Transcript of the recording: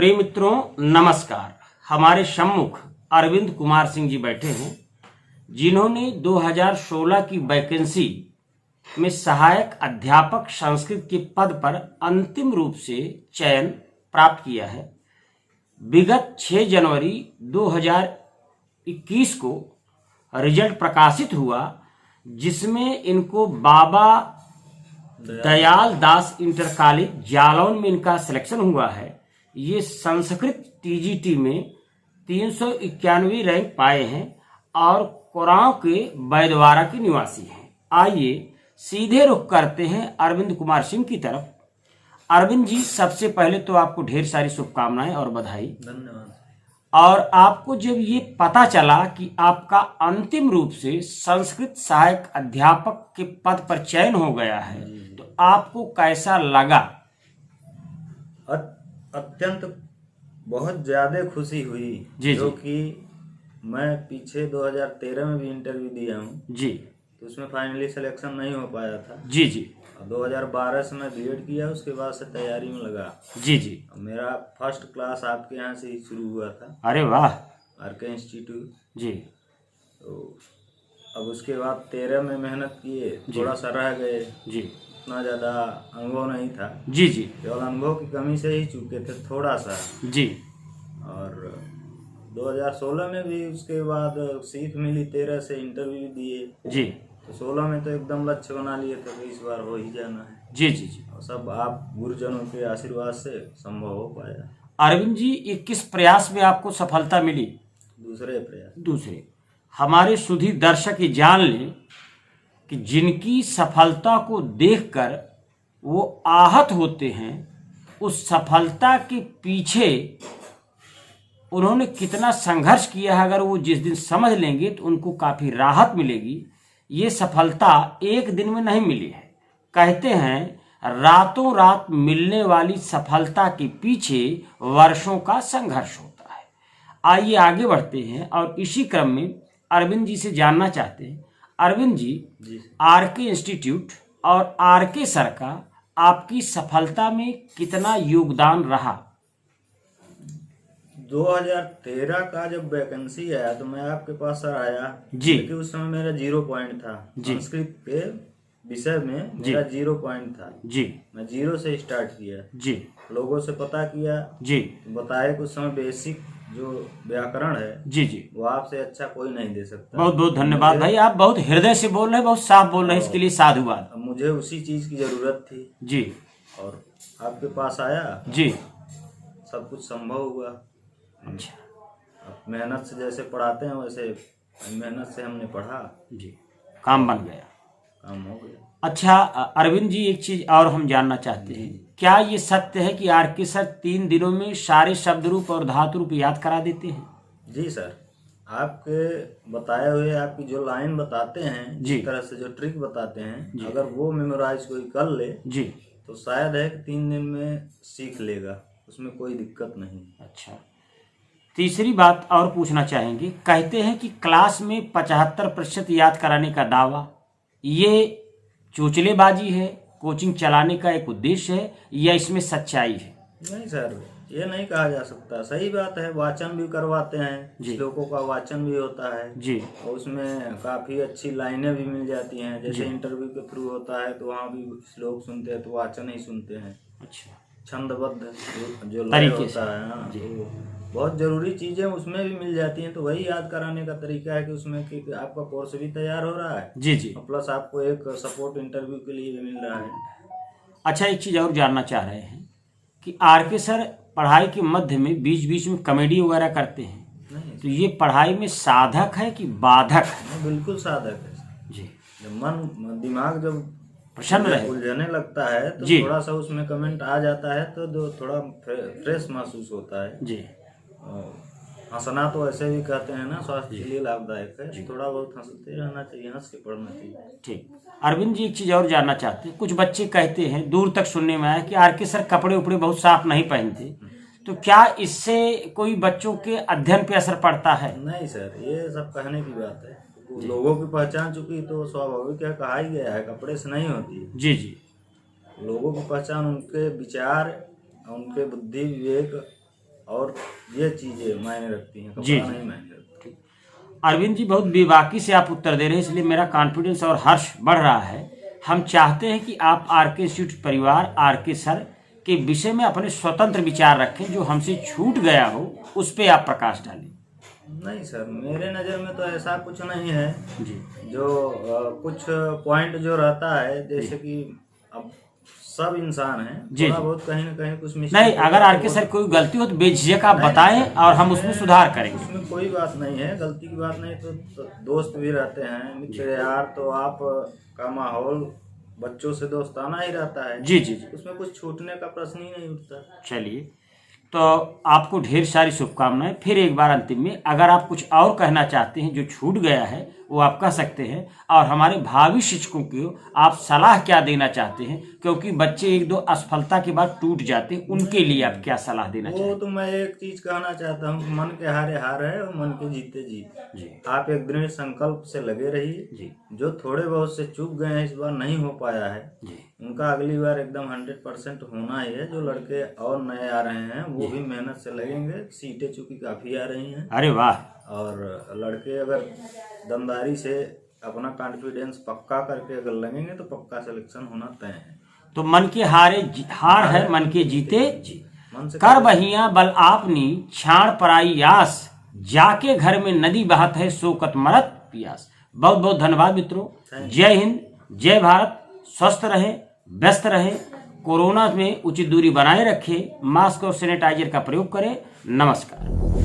प्रिय मित्रों नमस्कार। हमारे सम्मुख अरविंद कुमार सिंह जी बैठे हैं, जिन्होंने 2016 की वैकेंसी में सहायक अध्यापक संस्कृत के पद पर अंतिम रूप से चयन प्राप्त किया है। विगत 6 जनवरी 2021 को रिजल्ट प्रकाशित हुआ, जिसमें इनको बाबा दयाल दास इंटर कॉलेज जालौन में इनका सिलेक्शन हुआ है। ये संस्कृत टीजीटी में 391 रैंक पाए हैं और कोरांव के बैदवारा के निवासी हैं। आइए सीधे रुख करते हैं अरविंद कुमार सिंह की तरफ। अरविंद जी, सबसे पहले तो आपको ढेर सारी शुभकामनाएं और बधाई। धन्यवाद। और आपको जब ये पता चला कि आपका अंतिम रूप से संस्कृत सहायक अध्यापक के पद पर चयन हो गया है, तो आपको कैसा लगा? अत्यंत बहुत ज्यादा खुशी हुई जी, जो कि मैं पीछे 2013 में भी इंटरव्यू दिया हूँ जी, तो उसमें फाइनली सिलेक्शन नहीं हो पाया था। जी जी, 2012 से मैं बीएड किया, उसके बाद से तैयारी में लगा। जी जी। मेरा फर्स्ट क्लास आपके यहाँ से ही शुरू हुआ था, अरे वाह। R K institute. जी तो अब उसके बाद 13 में मेहनत किए, थोड़ा सा रह गए, जी, उतना ज़्यादा अनुभव नहीं था। जी जी, केवल अनुभव की कमी से ही चूके थे थोड़ा सा। जी, और 2016 में भी उसके बाद सीख मिली, 13 से इंटरव्यू दिए। जी, तो 16 में तो एकदम लक्ष्य बना लिए थे कि इस बार हो ही जाना है। जी, जी, जी। और सब आप गुरुजनों के आशीर्वाद से संभव हो पाया। अरविंद जी, ये किस प्रयास में आपको सफलता मिली? दूसरे प्रयास। दूसरे। हमारे सुधी दर्शक ये जान लें कि जिनकी सफलता को देखकर वो आहत होते हैं, उस सफलता के पीछे उन्होंने कितना संघर्ष किया है, अगर वो जिस दिन समझ लेंगे तो उनको काफ़ी राहत मिलेगी। ये सफलता एक दिन में नहीं मिली है। कहते हैं रातों रात मिलने वाली सफलता के पीछे वर्षों का संघर्ष होता है। आइए आगे बढ़ते हैं और इसी क्रम में अरविंद जी से जानना चाहते हैं। अरविंद जी, आरके इंस्टीट्यूट और आरके सर का आपकी सफलता में कितना योगदान रहा? 2013 का जब वैकेंसी आया तो मैं आपके पास सर आया जी, क्योंकि उस समय मेरा 0 पॉइंट था। संस्कृत के विषय में मेरा 0 पॉइंट था जी, मैं 0 से स्टार्ट किया जी, लोगों से पता किया जी, बताए कि उस समय बेसिक जो व्याकरण है जी, जी। वो आपसे अच्छा कोई नहीं दे सकता। बहुत बहुत धन्यवाद भाई, आप बहुत हृदय से बोल रहे हैं, बहुत साफ बोल रहे हैं, इसके लिए साधुवाद। अब मुझे उसी चीज की जरूरत थी जी, और आपके पास आया, जी। सब कुछ संभव हुआ। अच्छा, अब मेहनत से जैसे पढ़ाते हैं वैसे मेहनत से हमने पढ़ा, जी, काम बन गया। काम हो गया। अच्छा अरविंद जी, एक चीज और हम जानना चाहते हैं, क्या ये सत्य है कि आरके सर 3 दिनों में सारे शब्द रूप और धातु रूप याद करा देते हैं? जी सर, आपके बताए हुए आपकी जो लाइन बताते हैं, जी, जिस तरह से जो ट्रिक बताते हैं, अगर वो मेमोराइज कोई कर ले जी, तो शायद है कि 3 दिन में सीख लेगा, उसमें कोई दिक्कत नहीं। अच्छा, तीसरी बात और पूछना चाहेंगे। कहते हैं कि क्लास में 75% याद कराने का दावा, ये चोचलेबाजी है, कोचिंग चलाने का एक उद्देश्य है, या इसमें सच्चाई है? नहीं सर, ये नहीं कहा जा सकता। सही बात है, वाचन भी करवाते हैं, श्लोकों का वाचन भी होता है जी, और उसमें काफी अच्छी लाइनें भी मिल जाती हैं। जैसे इंटरव्यू के थ्रू होता है तो वहाँ भी श्लोक सुनते हैं तो वाचन ही सुनते हैं। अच्छा, छंदबद्ध जो लय होता है, हाँ, तो बहुत जरूरी चीजें उसमें भी मिल जाती हैं। तो वही याद कराने का तरीका है कि उसमें कि आपका कोर्स भी तैयार हो रहा है, जी, जी। प्लस आपको एक सपोर्ट इंटरव्यू के लिए भी मिल रहा है। अच्छा, एक चीज और जानना चाह रहे हैं कि आरके सर पढ़ाई के मध्य में बीच बीच में कॉमेडी वगैरह करते हैं, नहीं तो ये पढ़ाई में साधक है कि बाधक है? बिल्कुल साधक है जी, जब दिमाग जब प्रसन्न रहे, उलझने लगता है तो जी, थोड़ा सा उसमें कमेंट आ जाता है तो जो थोड़ा फ्रेश महसूस होता है। जी, और हंसना तो ऐसे भी कहते हैं ना, स्वास्थ्य के लिए लाभदायक है। थोड़ा बहुत हंसते रहना चाहिए, हंस के पढ़ना चाहिए। ठीक। अरविंद जी, एक चीज और जानना चाहते हैं। कुछ बच्चे कहते हैं, दूर तक सुनने में आया कि आरके सर कपड़े उपड़े बहुत साफ नहीं पहनते, तो क्या इससे कोई बच्चों के अध्ययन पे असर पड़ता है? नहीं सर, ये सब कहने की बात है। लोगों की पहचान चुकी तो स्वाभाविक है, कहा ही गया है, कपड़े से नहीं होती। जी, जी, लोगों की पहचान उनके विचार, उनके बुद्धि विवेक और ये चीजें मायने रखती हैं, जी, कपड़ा नहीं मायने रखती। अरविंद जी, बहुत बेबाकी से आप उत्तर दे रहे हैं, इसलिए मेरा कॉन्फिडेंस और हर्ष बढ़ रहा है। हम चाहते हैं कि आप आरके इंस्टीट्यूट परिवार, आरके सर के विषय में अपने स्वतंत्र विचार रखें, जो हमसे छूट गया हो उस पर आप प्रकाश डालें। नहीं सर, मेरे नज़र में तो ऐसा कुछ नहीं है जी, जो कुछ पॉइंट जो रहता है, जैसे कि अब सब इंसान हैं, जी, थोड़ा जी। बहुत कहीं ना कहीं कुछ नहीं, मिस्टेक अगर आरके सर कोई गलती हो तो बेझिझक आप बताएं और हम उसमें सुधार करेंगे। उसमें कोई बात नहीं है, गलती की बात नहीं। तो दोस्त भी रहते हैं, मित्र यार, तो आप का माहौल बच्चों से दोस्ताना ही रहता है। जी, जी, जी। उसमें कुछ छूटने का प्रश्न ही नहीं उठता। चलिए, तो आपको ढेर सारी शुभकामनाएं। फिर एक बार अंतिम में अगर आप कुछ और कहना चाहते हैं जो छूट गया है वो आप कह सकते हैं, और हमारे भावी शिक्षकों को आप सलाह क्या देना चाहते हैं, क्योंकि बच्चे एक दो असफलता के बाद टूट जाते हैं, उनके लिए आप क्या सलाह देना चाहते हैं? वो तो मैं एक चीज कहना चाहता हूँ कि मन के हारे हार है और मन के जीते जीत। जी, आप एक दृढ़ संकल्प से लगे रहिए। जी, जो थोड़े बहुत से चूक गए हैं, इस बार नहीं हो पाया है, जी, उनका अगली बार एकदम 100% होना ही है। जो लड़के और नए आ रहे हैं वो भी मेहनत से लगेंगे। सीटें चूंकि काफी आ रही हैं, अरे वाह, और लड़के अगर दमदारी से अपना कॉन्फिडेंस पक्का करके अगर लगेंगे तो पक्का सिलेक्शन होना तय है। तो मन के हारे हार है, मन के जीते जी। मन से कर बहिया बल आपनी छाण पराई आस, जाके घर में नदी बहत है सोकत मरत पियास। बहुत बहुत धन्यवाद मित्रों। जय हिंद, जय भारत। स्वस्थ रहे, व्यस्त रहे, कोरोना में उचित दूरी बनाए रखें, मास्क और सैनिटाइजर का प्रयोग करें। नमस्कार।